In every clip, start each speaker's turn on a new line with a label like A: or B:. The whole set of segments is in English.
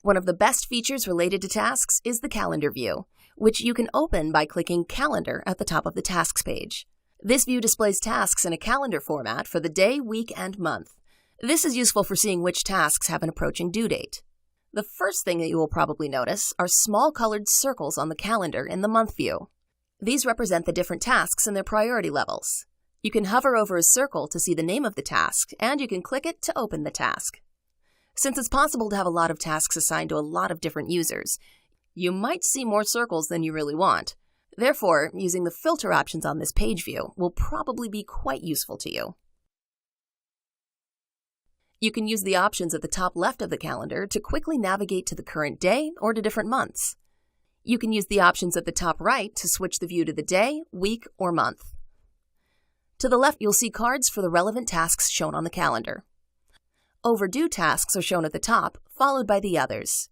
A: One of the best features related to tasks is the calendar view, which you can open by clicking Calendar at the top of the Tasks page. This view displays tasks in a calendar format for the day, week, and month. This is useful for seeing which tasks have an approaching due date. The first thing that you will probably notice are small colored circles on the calendar in the month view. These represent the different tasks and their priority levels. You can hover over a circle to see the name of the task, and you can click it to open the task. Since it's possible to have a lot of tasks assigned to a lot of different users, you might see more circles than you really want. Therefore, using the filter options on this page view will probably be quite useful to you. You can use the options at the top left of the calendar to quickly navigate to the current day or to different months. You can use the options at the top right to switch the view to the day, week, or month. To the left, you'll see cards for the relevant tasks shown on the calendar. Overdue tasks are shown at the top, followed by the others.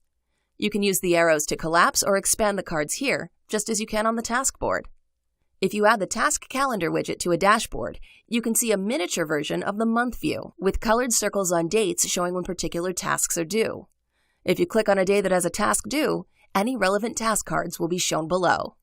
A: You can use the arrows to collapse or expand the cards here, just as you can on the task board. If you add the Task Calendar widget to a dashboard, you can see a miniature version of the month view, with colored circles on dates showing when particular tasks are due. If you click on a day that has a task due, any relevant task cards will be shown below.